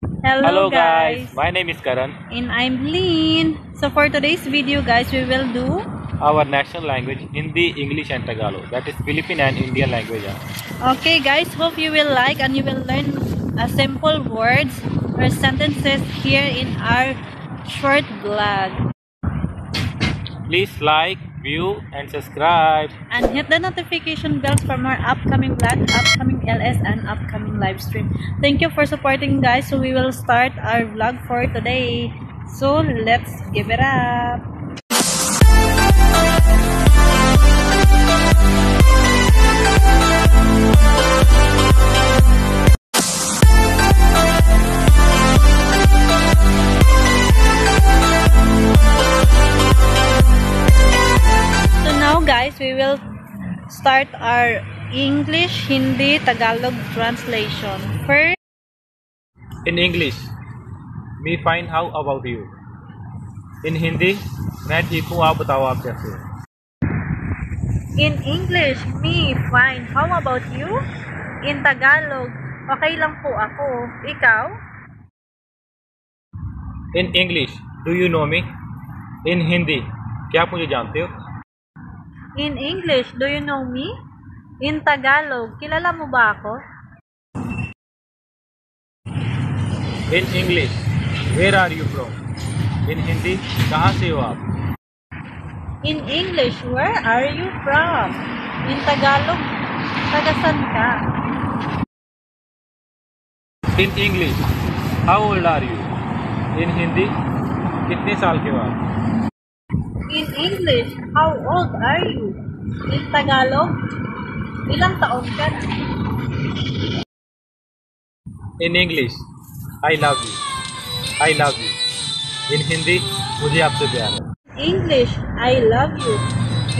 Hello Hello guys, guys, my name is Karan. and I'm Lynn. So for today's video guys, we will do. Our national language Hindi, English and Tagalog. That is Philippine and Indian language. Okay guys, hope you will like and you will learn simple words or sentences here in our short vlog. Please like, view and subscribe. And hit the notification bells for more upcoming vlog, upcoming LS and upcoming live stream. Thank you for supporting guys. So we will start our vlog for today. So let's give it up. So now guys, we will start our English, Hindi, Tagalog translation. First, In English, me fine, how about you? In Hindi, मैं ठीक हूँ आप बताओ आप कैसे हो? in English, me fine. How about you? In Tagalog, okay lang po ako. Ikaw? In English, do you know me? In Hindi, क्या आप मुझे जानते हो? In English, do you know me? In Tagalog, kilala mo ba ako? In English, where are you from? In Hindi, कहाँ से हो आप? In English, where are you from? In Tagalog, tagasan ka? In English, how old are you? In Hindi, कितने साल के हो आप? In English, how old are you? In Tagalog, ilang taon ka na? In English, I love you. I love you. In Hindi, मुझे आपसे प्यार है. English, I love you.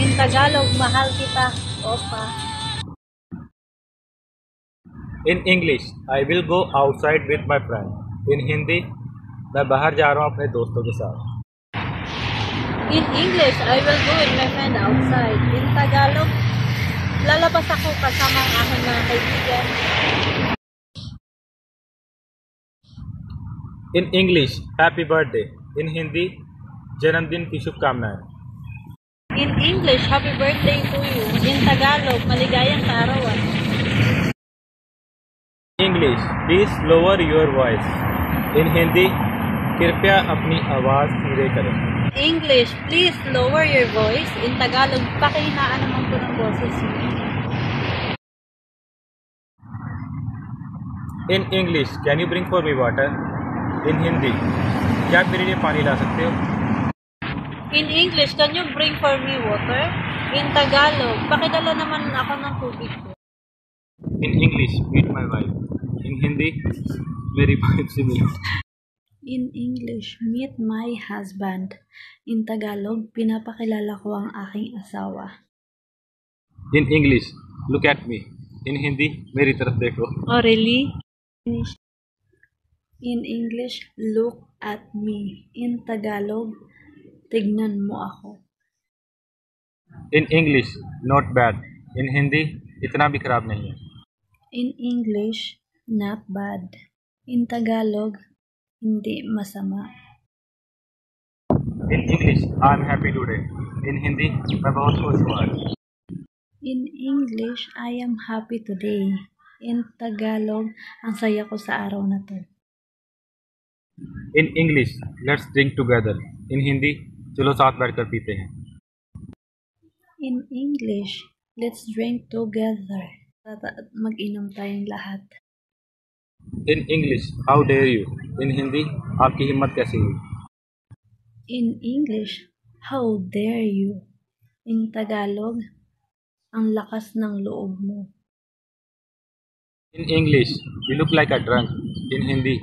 In Tagalog, mahal kita, opa. In English, I will go outside with my friend. In Hindi, मैं बाहर जा रहा हूँ अपने दोस्तों के साथ. In English, I will go with my friend outside. In Tagalog, lalabas ako kasama ang aking mga kaibigan. In English, happy birthday. In Hindi, जन्मदिन की शुभकामनाएं. In English, happy birthday to you. In Tagalog, maligayang kaarawan. English, please lower your voice. In Hindi, कृपया अपनी आवाज धीरे करें. English, please lower your voice. In Tagalog, pakihinaan naman po ng boses mo. In English, can you bring for me water? In Hindi, क्या आप मेरे लिए पानी ला सकते हो? In English, can you bring for me water? In Tagalog, pakidala naman ako ng tubig ko. In English, meet my wife. In Hindi, मेरी वाइफ से मिलो. In English, meet my husband. In Tagalog, pinapakilala ko ang aking asawa. In English, look at me. In Hindi, मेरी तरफ देखो. Oh, really? In English, look at me. In Tagalog, tignan mo ako. In English, not bad. In Hindi, इतना भी खराब नहीं है. In English, not bad. In Tagalog, hindi masama. In English, I'm happy today. In Hindi, मैं बहुत खुश हूँ आज. In English, I am happy today. In Tagalog, ang saya ko sa araw na to. In English, let's drink together. In Hindi, चलो साथ बैठकर पीते हैं. In English, let's drink together. Mag-inom tayong lahat. In English, how dare you? In Hindi, आपकी हिम्मत कैसे हुई? In English, how dare you? In Tagalog, ang lakas ng loob mo. In English, you look like a drunk. In Hindi,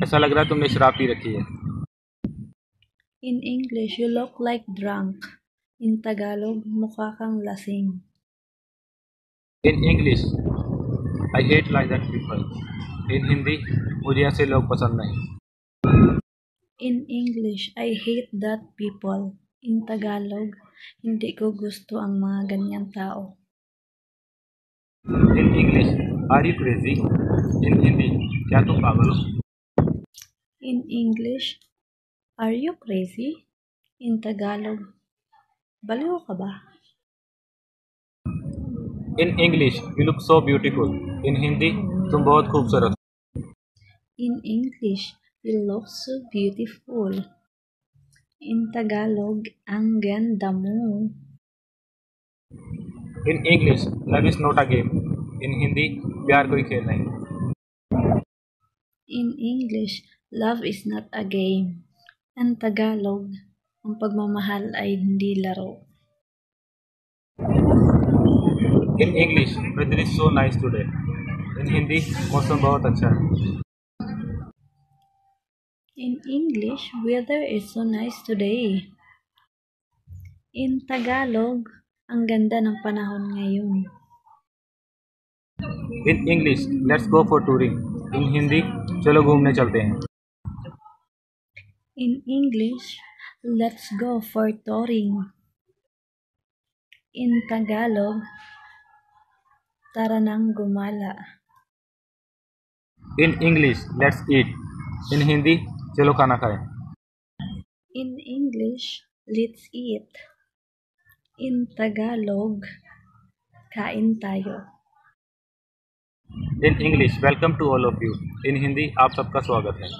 ऐसा लग रहा है तुमने शराब पी रखी है. In English, you look like drunk. In Tagalog, mukha kang lasing. In English, I hate like that people. In Hindi, मुझे ऐसे लोग पसंद नहीं. In English, I hate that people. In Tagalog, hindi ko gusto ang mga ganyang tao. In English, are you crazy? In Hindi, क्या तुम पागल हो? In English, are you crazy? In Tagalog, baliw ka ba? In English, you look so beautiful. In Hindi, तुम बहुत खूबसूरत हो. In English, you look so beautiful. In Tagalog, ang ganda mo. In English, love is not a game. In Hindi, प्यार कोई खेल नहीं. In English, love is not a game. In Tagalog, ang pagmamahal ay hindi laro. In English, weather is so nice today. In Hindi, मौसम बहुत अच्छा है. In English, weather is so nice today. In Tagalog, ang ganda ng panahon ngayon. In English, let's go for touring. In Hindi, चलो घूमने चलते हैं. In English, let's go for touring. In Tagalog, tara nang gumala. In English, let's eat. In Hindi, चलो खाना खाएं. In English, let's eat. In Tagalog, kain tayo. In English, welcome to all of you. In Hindi, आप सबका स्वागत है.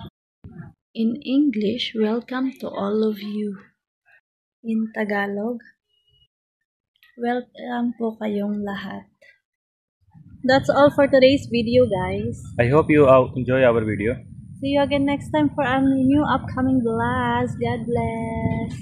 In English, welcome to all of you. In Tagalog, welcome po kayong lahat. That's all for today's video, guys. I hope you enjoy our video. See you again next time for our new upcoming vlogs. God bless.